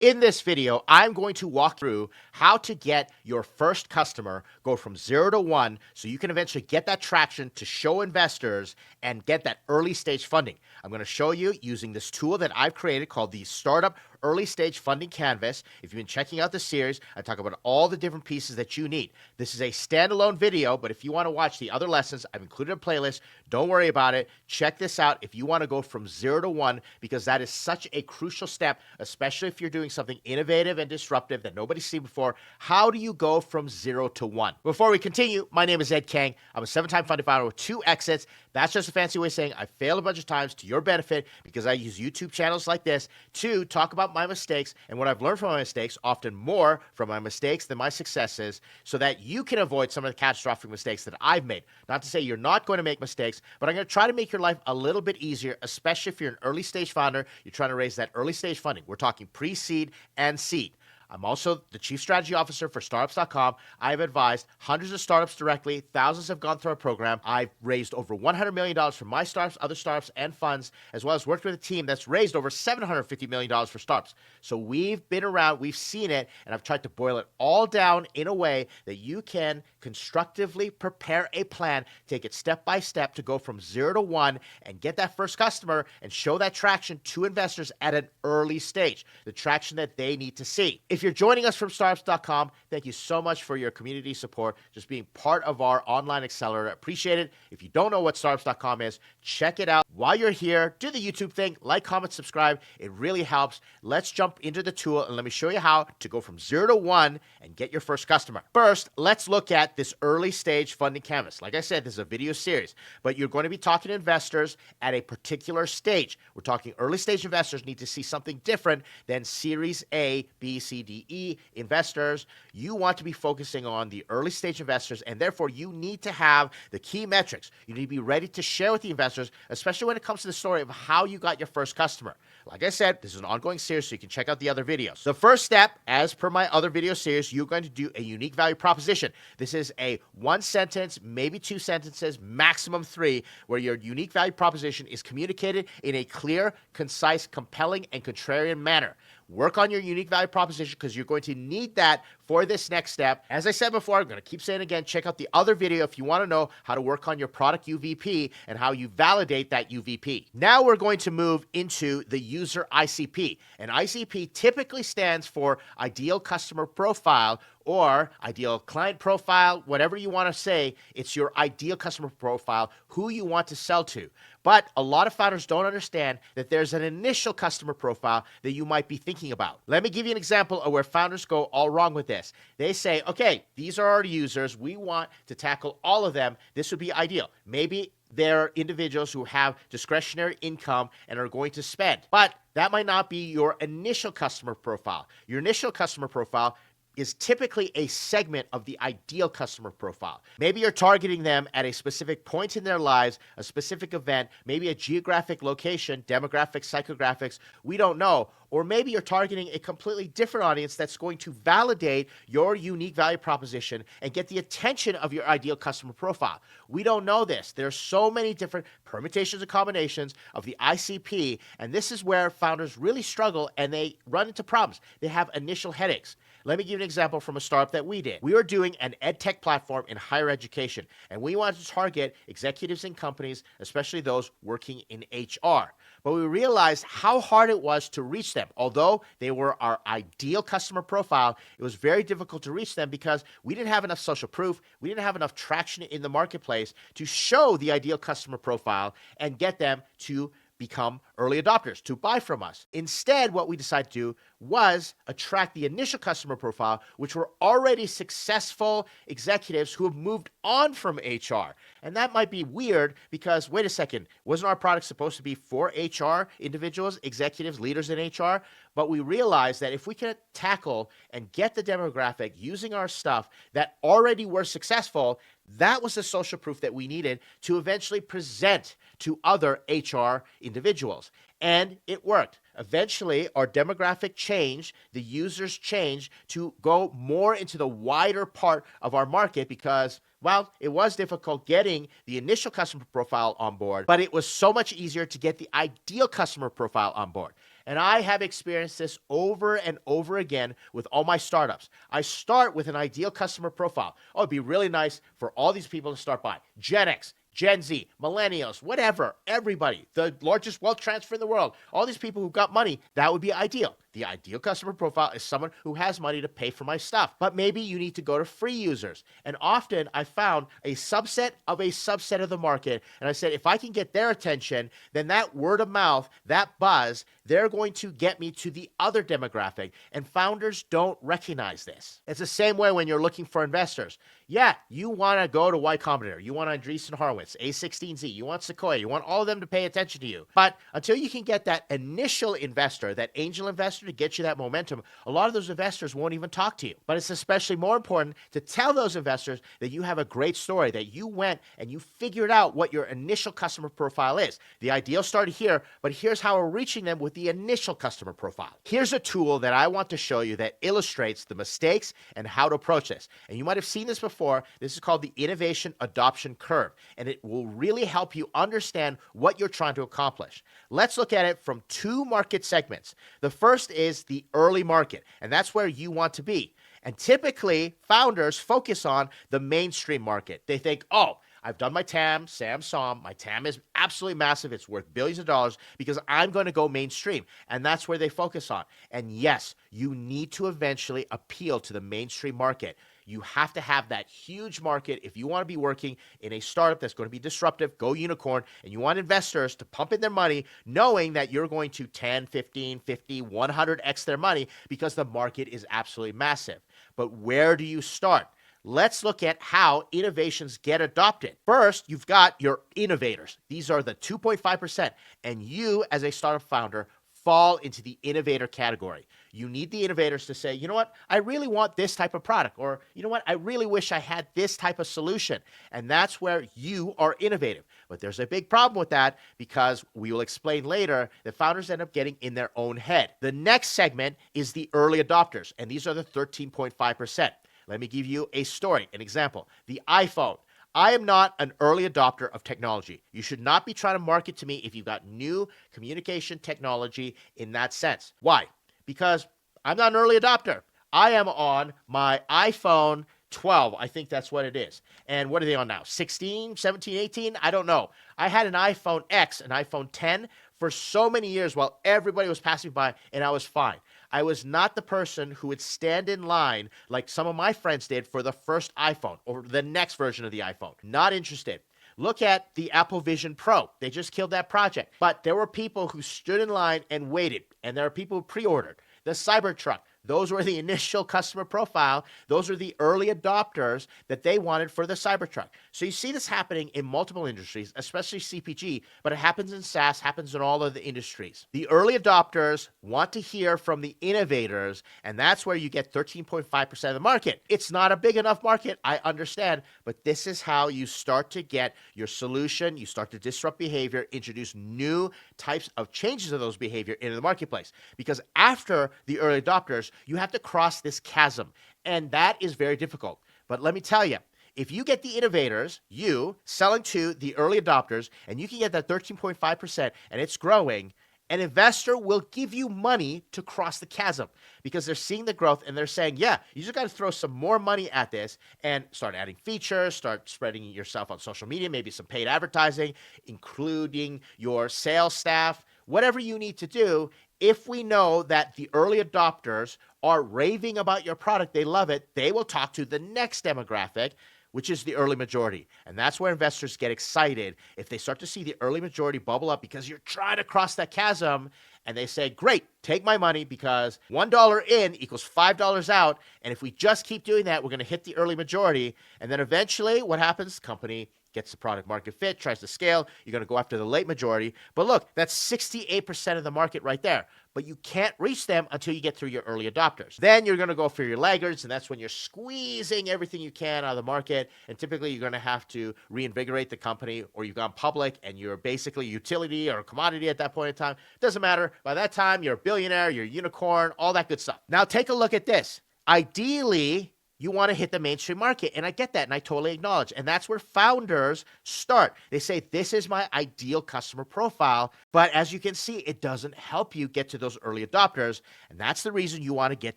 In this video, I'm going to walk through how to get your first customer go from 0 to 1 so you can eventually get that traction to show investors and get that early stage funding. I'm going to show you using this tool that I've created called the Startup Early Stage Funding Canvas. If you've been checking out the series, I talk about all the different pieces that you need. This is a standalone video, but if you want to watch the other lessons, I've included a playlist. Don't worry about it. Check this out if you want to go from 0 to 1, because that is such a crucial step, especially if you're doing something innovative and disruptive that nobody's seen before. How do you go from 0 to 1? Before we continue, my name is Ed Kang. I'm a 7-time funding founder with 2 exits. That's just a fancy way of saying I failed a bunch of times to your benefit, because I use YouTube channels like this to talk about my mistakes and what I've learned from my mistakes, often more from my mistakes than my successes, so that you can avoid some of the catastrophic mistakes that I've made. Not to say you're not going to make mistakes, but I'm going to try to make your life a little bit easier, especially if you're an early stage founder, you're trying to raise that early stage funding. We're talking pre-seed and seed. I'm also the Chief Strategy Officer for Startups.com. I've advised hundreds of startups directly. Thousands have gone through our program. I've raised over $100 million for my startups, other startups, and funds, as well as worked with a team that's raised over $750 million for startups. So we've been around, we've seen it, and I've tried to boil it all down in a way that you can constructively prepare a plan, take it step by step to go from 0 to 1 and get that first customer and show that traction to investors at an early stage, the traction that they need to see. If you're joining us from Startups.com, thank you so much for your community support, just being part of our online accelerator. Appreciate it. If you don't know what Startups.com is, check it out. While you're here, do the YouTube thing, like, comment, subscribe. It really helps. Let's jump into the tool and let me show you how to go from 0 to 1 and get your first customer. First, let's look at this early stage funding canvas. Like I said, this is a video series, but you're going to be talking to investors at a particular stage. We're talking early stage investors need to see something different than Series A, B, C, D, E investors. You want to be focusing on the early stage investors, and therefore you need to have the key metrics. You need to be ready to share with the investors, especially when it comes to the story of how you got your first customer. Like I said, this is an ongoing series, so you can check out the other videos. The first step, as per my other video series, you're going to do a unique value proposition. This is a 1 sentence, maybe 2 sentences, maximum 3, where your unique value proposition is communicated in a clear, concise, compelling, and contrarian manner. Work on your unique value proposition, because you're going to need that for this next step. As I said before, I'm going to keep saying it again, check out the other video if you want to know how to work on your product UVP and how you validate that UVP. Now we're going to move into the user ICP. And ICP typically stands for Ideal Customer Profile, or ideal client profile, whatever you want to say. It's your ideal customer profile, who you want to sell to. But a lot of founders don't understand that there's an initial customer profile that you might be thinking about. Let me give you an example of where founders go all wrong with this. They say, okay, these are our users. We want to tackle all of them. This would be ideal. Maybe they're individuals who have discretionary income and are going to spend. But that might not be your initial customer profile. Your initial customer profile is typically a segment of the ideal customer profile. Maybe you're targeting them at a specific point in their lives, a specific event, maybe a geographic location, demographics, psychographics, we don't know. Or maybe you're targeting a completely different audience that's going to validate your unique value proposition and get the attention of your ideal customer profile. We don't know this. There's so many different permutations and combinations of the ICP, and this is where founders really struggle and they run into problems. They have initial headaches. Let me give you an example from a startup that we did. We were doing an ed tech platform in higher education, and we wanted to target executives in companies, especially those working in HR. But we realized how hard it was to reach them. Although they were our ideal customer profile, it was very difficult to reach them because we didn't have enough social proof. We didn't have enough traction in the marketplace to show the ideal customer profile and get them to become early adopters, to buy from us. Instead, what we decided to do was attract the initial customer profile, which were already successful executives who have moved on from HR. And that might be weird because, wait a second, wasn't our product supposed to be for HR individuals, executives, leaders in HR? But we realized that if we can tackle and get the demographic using our stuff that already were successful, that was the social proof that we needed to eventually present to other HR individuals. And it worked. Eventually, our demographic changed, the users changed to go more into the wider part of our market because, well, it was difficult getting the initial customer profile on board, but it was so much easier to get the ideal customer profile on board. And I have experienced this over and over again with all my startups. I start with an ideal customer profile. Oh, it'd be really nice for all these people to start buying. Gen X, Gen Z, millennials, whatever, everybody, the largest wealth transfer in the world, all these people who've got money, that would be ideal. The ideal customer profile is someone who has money to pay for my stuff. But maybe you need to go to free users. And often I found a subset of the market. And I said, if I can get their attention, then that word of mouth, that buzz, they're going to get me to the other demographic. And founders don't recognize this. It's the same way when you're looking for investors. Yeah, you want to go to Y Combinator. You want Andreessen Horowitz, A16Z. You want Sequoia. You want all of them to pay attention to you. But until you can get that initial investor, that angel investor, to get you that momentum, a lot of those investors won't even talk to you. But it's especially more important to tell those investors that you have a great story, that you went and you figured out what your initial customer profile is. The ideal started here, but here's how we're reaching them with the initial customer profile. Here's a tool that I want to show you that illustrates the mistakes and how to approach this. And you might have seen this before. This is called the Innovation Adoption Curve, and it will really help you understand what you're trying to accomplish. Let's look at it from two market segments. The first is the early market, and that's where you want to be. And typically, founders focus on the mainstream market. They think, oh, I've done my TAM, Sam Som. My TAM is absolutely massive. It's worth billions of dollars because I'm going to go mainstream. And that's where they focus on. And yes, you need to eventually appeal to the mainstream market. You have to have that huge market if you want to be working in a startup that's going to be disruptive, go unicorn, and you want investors to pump in their money knowing that you're going to 10, 15, 50, 100x their money because the market is absolutely massive. But where do you start? Let's look at how innovations get adopted. First, you've got your innovators. These are the 2.5%, and you as a startup founder fall into the innovator category. You need the innovators to say, you know what, I really want this type of product, or you know what, I really wish I had this type of solution. And that's where you are innovative. But there's a big problem with that because we will explain later that founders end up getting in their own head. The next segment is the early adopters, and these are the 13.5%. Let me give you a story, an example. The iPhone. I am not an early adopter of technology. You should not be trying to market to me if you've got new communication technology in that sense. Why? Because I'm not an early adopter. I am on my iPhone 12. I think that's what it is. And what are they on now? 16, 17, 18? I don't know. I had an iPhone X, an iPhone 10 for so many years while everybody was passing by and I was fine. I was not the person who would stand in line like some of my friends did for the first iPhone or the next version of the iPhone. Not interested. Look at the Apple Vision Pro. They just killed that project. But there were people who stood in line and waited, and there are people who pre-ordered. The Cybertruck. Those were the initial customer profile. Those are the early adopters that they wanted for the Cybertruck. So you see this happening in multiple industries, especially CPG, but it happens in SaaS, happens in all of the industries. The early adopters want to hear from the innovators, and that's where you get 13.5% of the market. It's not a big enough market, I understand, but this is how you start to get your solution. You start to disrupt behavior, introduce new types of changes of those behavior into the marketplace. Because after the early adopters, you have to cross this chasm, and that is very difficult. But let me tell you, if you get the innovators, you selling to the early adopters, and you can get that 13.5% and it's growing, an investor will give you money to cross the chasm because they're seeing the growth and they're saying, yeah, you just got to throw some more money at this and start adding features, start spreading yourself on social media, maybe some paid advertising, including your sales staff, whatever you need to do. If we know that the early adopters are raving about your product, they love it, they will talk to the next demographic, which is the early majority. And that's where investors get excited if they start to see the early majority bubble up because you're trying to cross that chasm. And they say, great, take my money because $1 in equals $5 out. And if we just keep doing that, we're going to hit the early majority. And then eventually what happens? Company gets the product market fit, tries to scale. You're going to go after the late majority. But look, that's 68% of the market right there. But you can't reach them until you get through your early adopters. Then you're going to go for your laggards, and that's when you're squeezing everything you can out of the market. And typically you're going to have to reinvigorate the company, or you've gone public and you're basically a utility or a commodity at that point in time. Doesn't matter. By that time, you're a billionaire, you're a unicorn, all that good stuff. Now take a look at this. Ideally, you want to hit the mainstream market. And I get that, and I totally acknowledge. And that's where founders start. They say, this is my ideal customer profile. But as you can see, it doesn't help you get to those early adopters. And that's the reason you want to get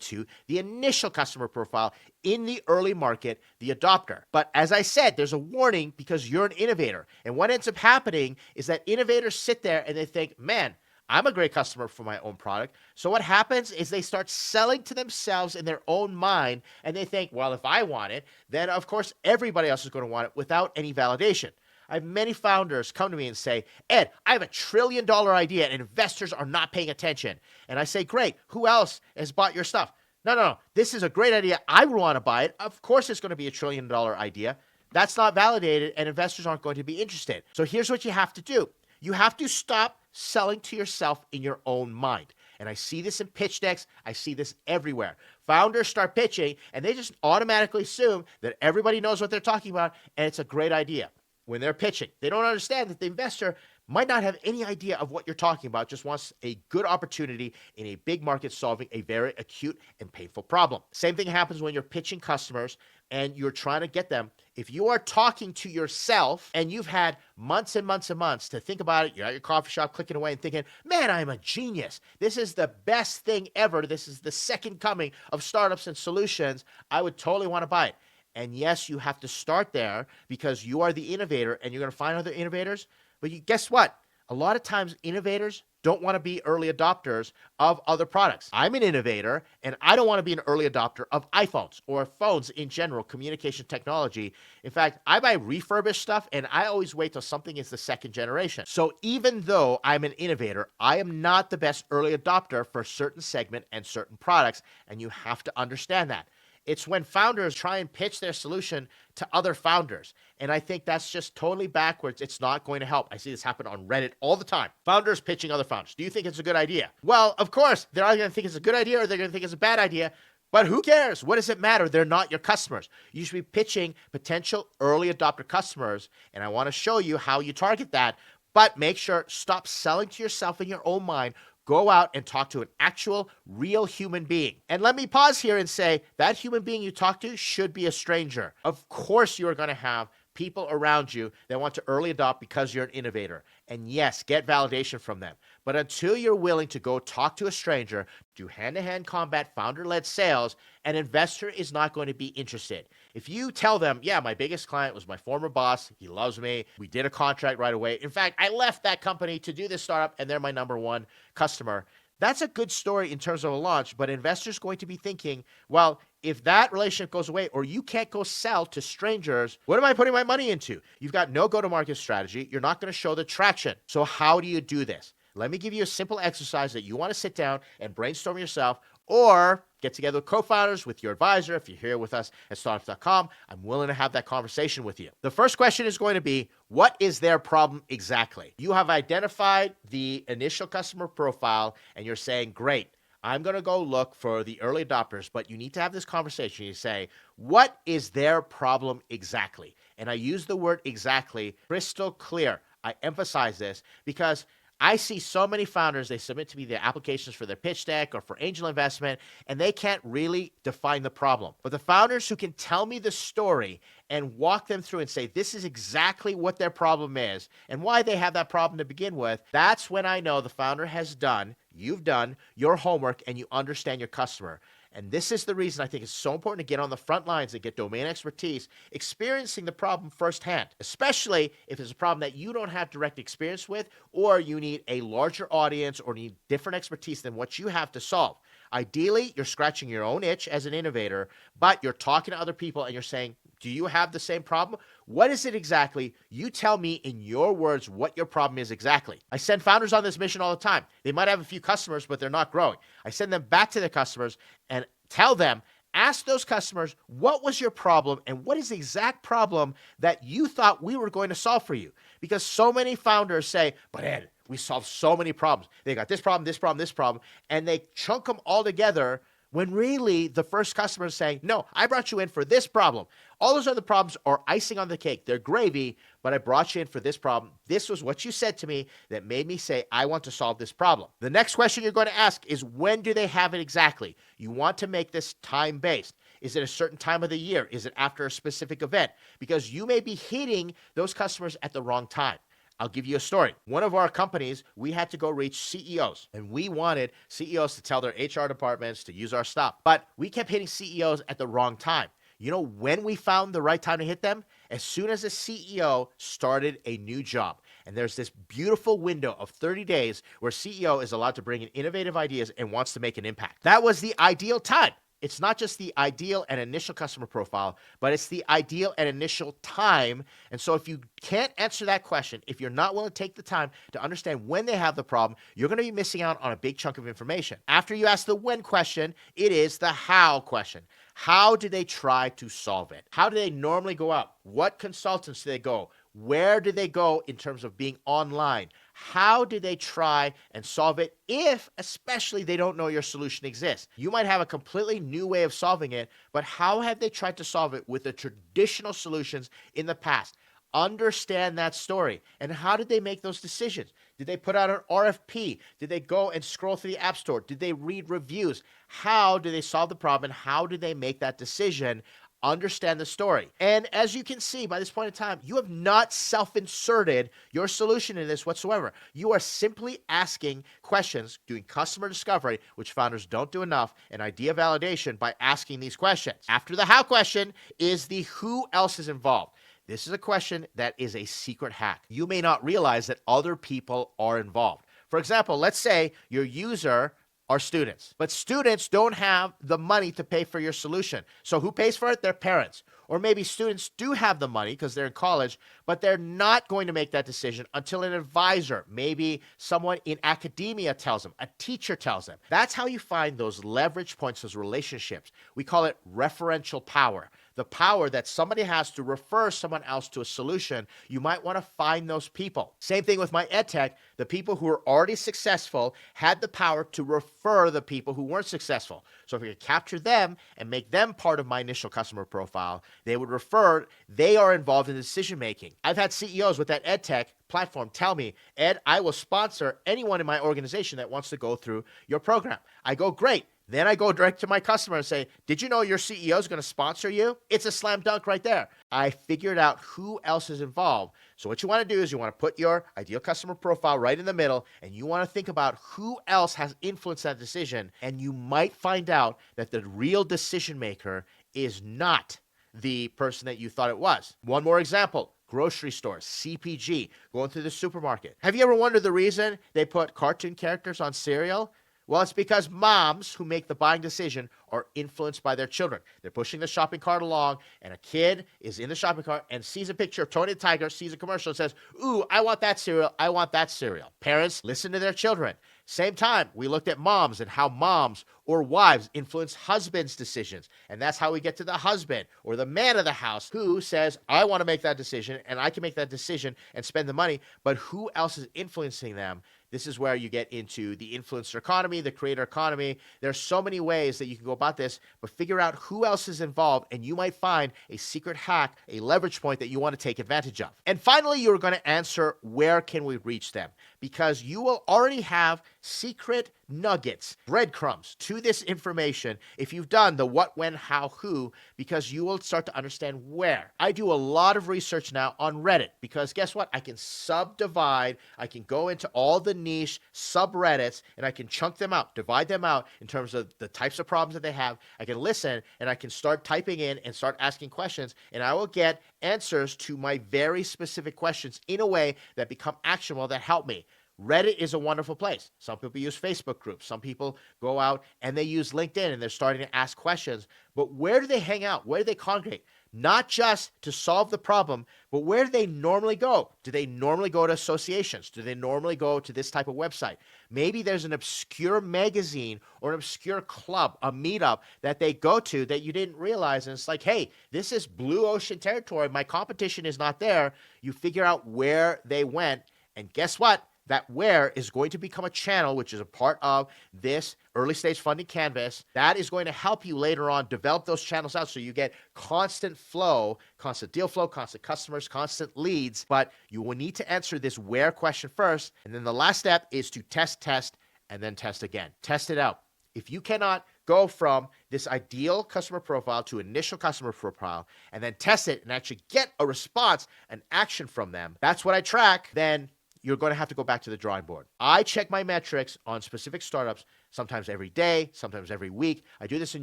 to the initial customer profile in the early market, the adopter. But as I said, there's a warning because you're an innovator. And what ends up happening is that innovators sit there and they think, man, I'm a great customer for my own product. So what happens is they start selling to themselves in their own mind, and they think, well, if I want it, then of course everybody else is going to want it without any validation. I have many founders come to me and say, Ed, I have $1 trillion idea and investors are not paying attention. And I say, great, who else has bought your stuff? No, this is a great idea. I would want to buy it. Of course it's going to be $1 trillion idea. That's not validated and investors aren't going to be interested. So here's what you have to do. You have to stop selling to yourself in your own mind. And I see this in pitch decks. I see this everywhere. Founders start pitching and they just automatically assume that everybody knows what they're talking about and it's a great idea. When they're pitching, they don't understand that the investor might not have any idea of what you're talking about, just wants a good opportunity in a big market solving a very acute and painful problem. Same thing happens when you're pitching customers and you're trying to get them. If you are talking to yourself and you've had months and months and months to think about it, you're at your coffee shop clicking away and thinking, man, I'm a genius. This is the best thing ever. This is the second coming of startups and solutions. I would totally want to buy it. And yes, you have to start there because you are the innovator and you're going to find other innovators. But guess what? A lot of times innovators don't want to be early adopters of other products. I'm an innovator and I don't want to be an early adopter of iPhones or phones in general, communication technology. In fact, I buy refurbished stuff and I always wait till something is the second generation. So even though I'm an innovator, I am not the best early adopter for a certain segment and certain products, and you have to understand that. It's when founders try and pitch their solution to other founders. And I think that's just totally backwards. It's not going to help. I see this happen on Reddit all the time. Founders pitching other founders. Do you think it's a good idea? Well, of course, they're either going to think it's a good idea or they're going to think it's a bad idea. But who cares? What does it matter? They're not your customers. You should be pitching potential early adopter customers. And I want to show you how you target that. But make sure, stop selling to yourself in your own mind. Go out and talk to an actual, real human being. And let me pause here and say that human being you talk to should be a stranger. Of course, you are going to have people around you that want to early adopt because you're an innovator. And yes, get validation from them. But until you're willing to go talk to a stranger, do hand-to-hand combat founder-led sales, an investor is not going to be interested. If you tell them, yeah, my biggest client was my former boss, he loves me, we did a contract right away. In fact, I left that company to do this startup and they're my number one customer. That's a good story in terms of a launch, but investors going to be thinking, well, if that relationship goes away or you can't go sell to strangers, what am I putting my money into? You've got no go-to-market strategy. You're not going to show the traction. So how do you do this? Let me give you a simple exercise that you want to sit down and brainstorm yourself or get together with co-founders, with your advisor. If you're here with us at startups.com, I'm willing to have that conversation with you. The first question is going to be, what is their problem exactly? You have identified the initial customer profile and you're saying, great, I'm going to go look for the early adopters, but you need to have this conversation. You say, what is their problem exactly? And I use the word exactly crystal clear. I emphasize this because I see so many founders, they submit to me their applications for their pitch deck or for angel investment, and they can't really define the problem. But the founders who can tell me the story and walk them through and say, this is exactly what their problem is and why they have that problem to begin with, that's when I know the founder has done, you've done your homework and you understand your customer. And this is the reason I think it's so important to get on the front lines and get domain expertise, experiencing the problem firsthand, especially if it's a problem that you don't have direct experience with, or you need a larger audience or need different expertise than what you have to solve. Ideally, you're scratching your own itch as an innovator, but you're talking to other people and you're saying, do you have the same problem? What is it exactly? You tell me in your words what your problem is exactly. I send founders on this mission all the time. They might have a few customers, but they're not growing. I send them back to their customers and tell them, ask those customers, what was your problem and what is the exact problem that you thought we were going to solve for you? Because so many founders say, but Ed, we solved so many problems. They got this problem, this problem, this problem, and they chunk them all together when really the first customer is saying, no, I brought you in for this problem. All those other problems are icing on the cake. They're gravy, but I brought you in for this problem. This was what you said to me that made me say, I want to solve this problem. The next question you're going to ask is, when do they have it exactly? You want to make this time-based. Is it a certain time of the year? Is it after a specific event? Because you may be hitting those customers at the wrong time. I'll give you a story. One of our companies, we had to go reach CEOs, and we wanted CEOs to tell their HR departments to use our stuff. But we kept hitting CEOs at the wrong time. You know when we found the right time to hit them? As soon as a CEO started a new job. And there's this beautiful window of 30 days where CEO is allowed to bring in innovative ideas and wants to make an impact. That was the ideal time. It's not just the ideal and initial customer profile, but it's the ideal and initial time. And so if you can't answer that question, if you're not willing to take the time to understand when they have the problem, you're going to be missing out on a big chunk of information. After you ask the when question, it is the how question. How do they try to solve it? How do they normally go out? What consultants do they go? Where do they go in terms of being online? How do they try and solve it if, especially, they don't know your solution exists? You might have a completely new way of solving it, but how have they tried to solve it with the traditional solutions in the past? Understand that story. And how did they make those decisions? Did they put out an RFP? Did they go and scroll through the App Store? Did they read reviews? How do they solve the problem? And how do they make that decision? Understand the story. And as you can see by this point in time, you have not self-inserted your solution in this whatsoever. You are simply asking questions, doing customer discovery, which founders don't do enough, and idea validation by asking these questions. After the how question is the who else is involved. This is a question that is a secret hack. You may not realize that other people are involved. For example, let's say your user are students, but students don't have the money to pay for your solution. So who pays for it? Their parents. Or maybe students do have the money because they're in college, but they're not going to make that decision until an advisor, maybe someone in academia tells them, a teacher tells them. That's how you find those leverage points, those relationships. We call it referential power. The power that somebody has to refer someone else to a solution. You might want to find those people. Same thing with my EdTech. The people who were already successful had the power to refer the people who weren't successful. So if we could capture them and make them part of my initial customer profile, they would refer, they are involved in decision making. I've had CEOs with that EdTech platform tell me, Ed, I will sponsor anyone in my organization that wants to go through your program. I go, great. Then I go direct to my customer and say, did you know your CEO is going to sponsor you? It's a slam dunk right there. I figured out who else is involved. So what you want to do is you want to put your ideal customer profile right in the middle, and you want to think about who else has influenced that decision. And you might find out that the real decision maker is not the person that you thought it was. One more example. Grocery stores, CPG, going through the supermarket. Have you ever wondered the reason they put cartoon characters on cereal? Well, it's because moms who make the buying decision are influenced by their children. They're pushing the shopping cart along, and a kid is in the shopping cart and sees a picture of Tony the Tiger, sees a commercial, and says, ooh, I want that cereal, I want that cereal. Parents listen to their children. Same time, we looked at moms and how moms or wives influence husbands' decisions. And that's how we get to the husband or the man of the house who says, I want to make that decision, and I can make that decision and spend the money, but who else is influencing them? This is where you get into the influencer economy, the creator economy. There's so many ways that you can go about this, but figure out who else is involved, and you might find a secret hack, a leverage point that you want to take advantage of. And finally, you're going to answer, where can we reach them? Because you will already have secret nuggets, breadcrumbs to this information if you've done the what, when, how, who, because you will start to understand where. I do a lot of research now on Reddit because guess what? I can subdivide, I can go into all the niche subreddits and I can chunk them out, divide them out in terms of the types of problems that they have. I can listen and I can start typing in and start asking questions, and I will get answers to my very specific questions in a way that become actionable, that help me. Reddit is a wonderful place. Some people use Facebook groups. Some people go out and they use LinkedIn and they're starting to ask questions. But where do they hang out? Where do they congregate? Not just to solve the problem, but where do they normally go? Do they normally go to associations? Do they normally go to this type of website? Maybe there's an obscure magazine or an obscure club, a meetup that they go to that you didn't realize. And it's like, hey, this is blue ocean territory. My competition is not there. You figure out where they went. And guess what? That where is going to become a channel, which is a part of this early stage funding canvas. That is going to help you later on develop those channels out so you get constant flow, constant deal flow, constant customers, constant leads. But you will need to answer this where question first. And then the last step is to test, and then test again. Test it out. If you cannot go from this ideal customer profile to initial customer profile and then test it and actually get a response, an action from them, that's what I track, then you're going to have to go back to the drawing board. I check my metrics on specific startups, sometimes every day, sometimes every week. I do this in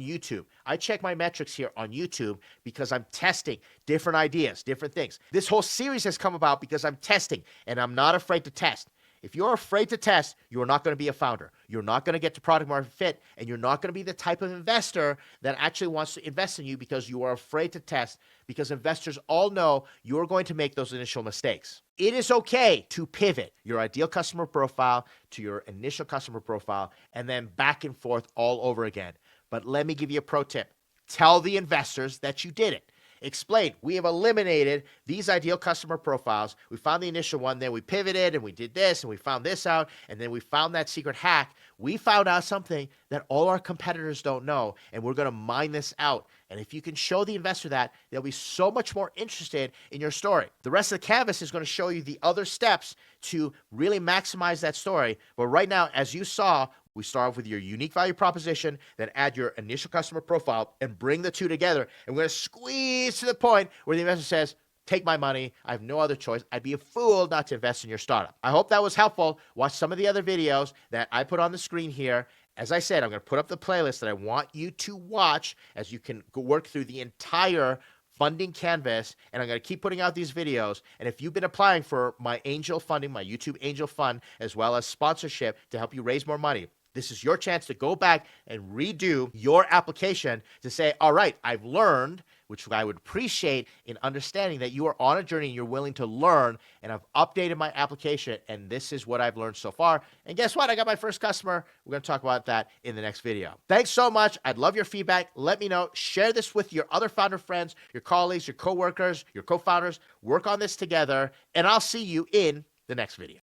YouTube. I check my metrics here on YouTube because I'm testing different ideas, different things. This whole series has come about because I'm testing, and I'm not afraid to test. If you're afraid to test, you're not going to be a founder. You're not going to get to product market fit, and you're not going to be the type of investor that actually wants to invest in you because you are afraid to test, because investors all know you're going to make those initial mistakes. It is okay to pivot your ideal customer profile to your initial customer profile and then back and forth all over again. But let me give you a pro tip. Tell the investors that you did it. Explain, we have eliminated these ideal customer profiles. We found the initial one, then we pivoted and we did this and we found this out, and then we found that secret hack. We found out something that all our competitors don't know, and we're going to mine this out. And if you can show the investor that, they'll be so much more interested in your story. The rest of the canvas is going to show you the other steps to really maximize that story. But right now, as you saw, we start off with your unique value proposition, then add your initial customer profile and bring the two together. And we're going to squeeze to the point where the investor says, take my money. I have no other choice. I'd be a fool not to invest in your startup. I hope that was helpful. Watch some of the other videos that I put on the screen here. As I said, I'm going to put up the playlist that I want you to watch as you can go work through the entire funding canvas, and I'm going to keep putting out these videos. And if you've been applying for my angel funding, my YouTube angel fund, as well as sponsorship to help you raise more money, this is your chance to go back and redo your application to say, all right, I've learned, which I would appreciate in understanding that you are on a journey and you're willing to learn, and I've updated my application, and this is what I've learned so far. And guess what? I got my first customer. We're going to talk about that in the next video. Thanks so much. I'd love your feedback. Let me know. Share this with your other founder friends, your colleagues, your coworkers, your co-founders. Work on this together, and I'll see you in the next video.